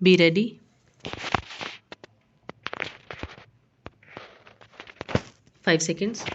Be ready. 5 seconds.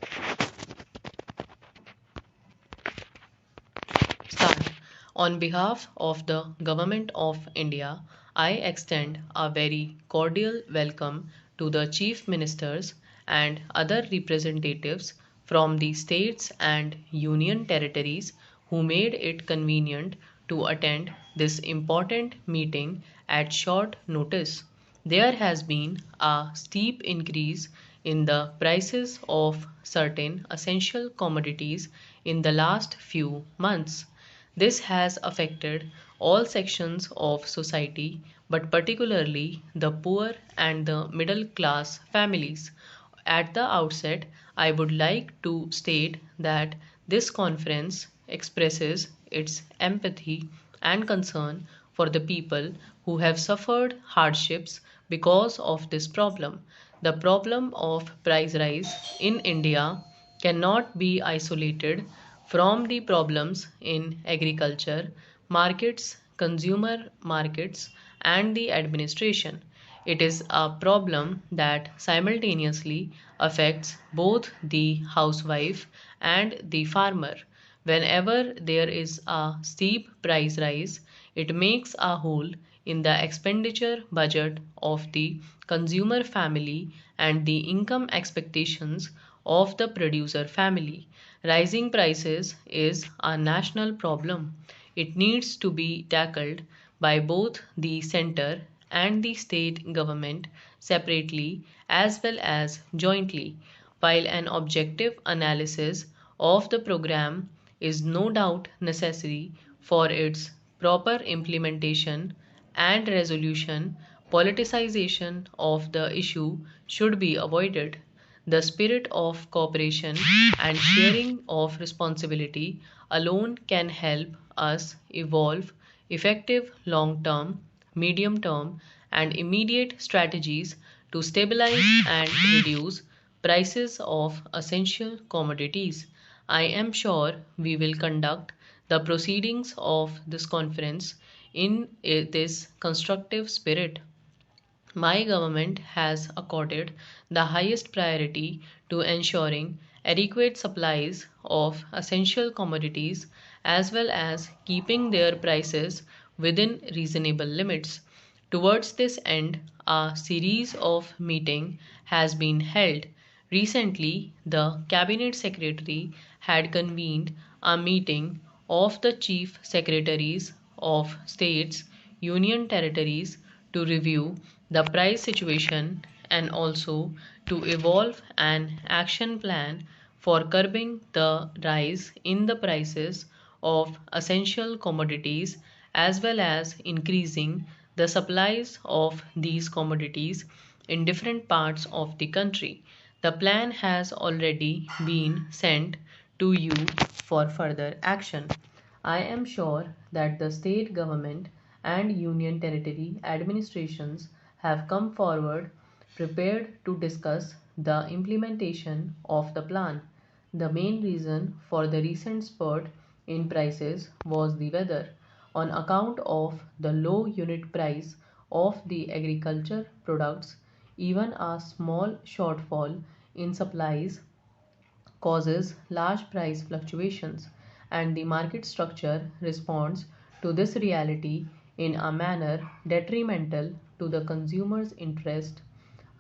Start. On behalf of the Government of India, I extend a very cordial welcome to the Chief Ministers and other representatives from the states and union territories who made it convenient to attend this important meeting at short notice. There has been a steep increase in the prices of certain essential commodities in the last few months. This has affected all sections of society, but particularly the poor and the middle class families. At the outset, I would like to state that this conference expresses its empathy and concern for the people who have suffered hardships because of this problem. The problem of price rise in India cannot be isolated from the problems in agriculture, markets, consumer markets, and the administration. It is a problem that simultaneously affects both the housewife and the farmer. Whenever there is a steep price rise, it makes a hole in the expenditure budget of the consumer family and the income expectations of the producer family. Rising prices is a national problem. It needs to be tackled by both the center and the state government separately as well as jointly. While an objective analysis of the program is no doubt necessary for its proper implementation and resolution, politicization of the issue should be avoided. The spirit of cooperation and sharing of responsibility alone can help us evolve effective long term, medium term, and immediate strategies to stabilize and reduce prices of essential commodities. I am sure we will conduct the proceedings of this conference in this constructive spirit. My government has accorded the highest priority to ensuring adequate supplies of essential commodities as well as keeping their prices within reasonable limits. Towards this end, a series of meetings has been held. Recently, the Cabinet Secretary had convened a meeting of the Chief Secretaries of States, Union Territories to review the price situation and also to evolve an action plan for curbing the rise in the prices of essential commodities as well as increasing the supplies of these commodities in different parts of the country. The plan has already been sent to you for further action. I am sure that the state government and union territory administrations have come forward prepared to discuss the implementation of the plan. The main reason for the recent spurt in prices was the weather. On account of the low unit price of the agriculture products, even a small shortfall in supplies causes large price fluctuations, and the market structure responds to this reality in a manner detrimental to the consumer's interest.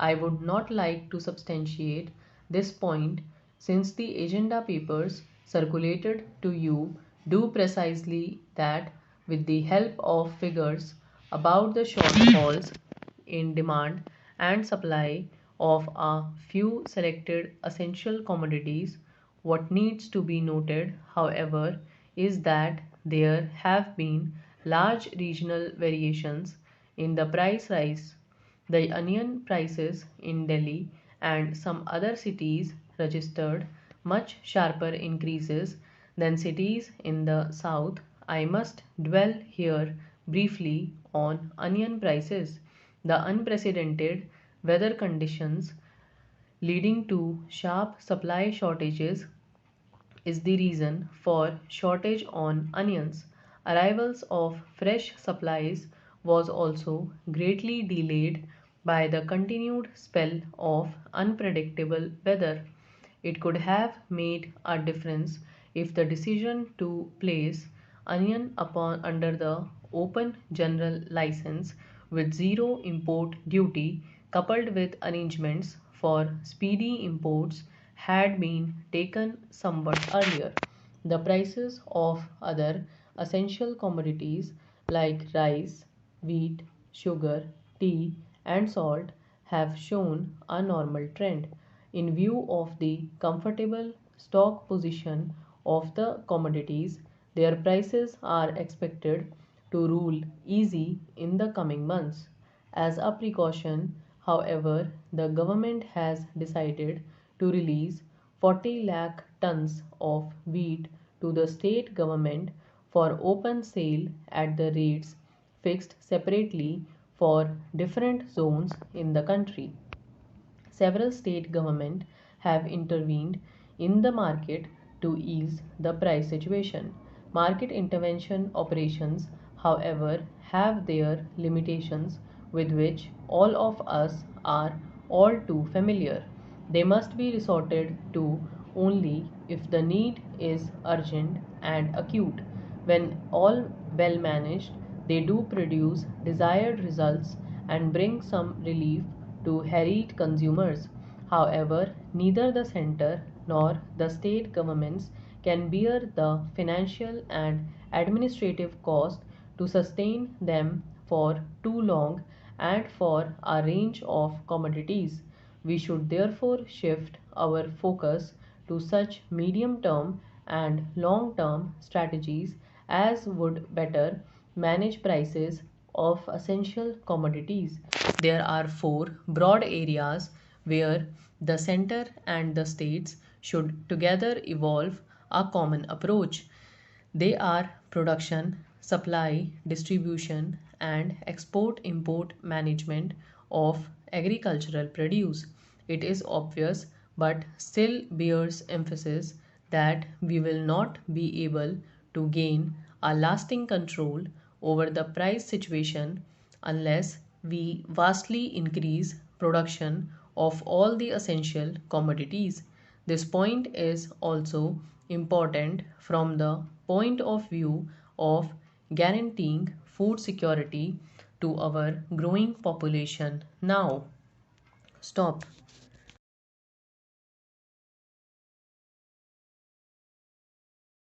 I would not like to substantiate this point since the agenda papers circulated to you do precisely that with the help of figures about the shortfalls in demand and supply of a few selected essential commodities. What needs to be noted, however, is that there have been large regional variations in the price rise. The onion prices in Delhi and some other cities registered much sharper increases than cities in the south. I must dwell here briefly on onion prices. The unprecedented weather conditions leading to sharp supply shortages is the reason for shortage on onions. Arrivals of fresh supplies was also greatly delayed by the continued spell of unpredictable weather. It could have made a difference if the decision to place onion upon under the open general license with zero import duty coupled with arrangements for speedy imports had been taken somewhat earlier. The prices of other essential commodities like rice, wheat, sugar, tea, and salt have shown a normal trend. In view of the comfortable stock position of the commodities, their prices are expected to rule easy in the coming months. As a precaution, however, the government has decided to release 40 lakh tons of wheat to the state government for open sale at the rates fixed separately for different zones in the country. Several state governments have intervened in the market to ease the price situation. Market intervention operations, however, have their limitations with which all of us are all too familiar. They must be resorted to only if the need is urgent and acute. When all well managed, they do produce desired results and bring some relief to harried consumers. However, neither the center nor the state governments can bear the financial and administrative cost to sustain them for too long and for a range of commodities. We should therefore shift our focus to such medium term and long term strategies as would better manage prices of essential commodities. There are four broad areas where the center and the states should together evolve a common approach. They are production, supply, distribution, and export import management of agricultural produce. It is obvious but still bears emphasis that we will not be able to gain a lasting control over the price situation unless we vastly increase production of all the essential commodities. This point is also important from the point of view of guaranteeing food security to our growing population now. Stop.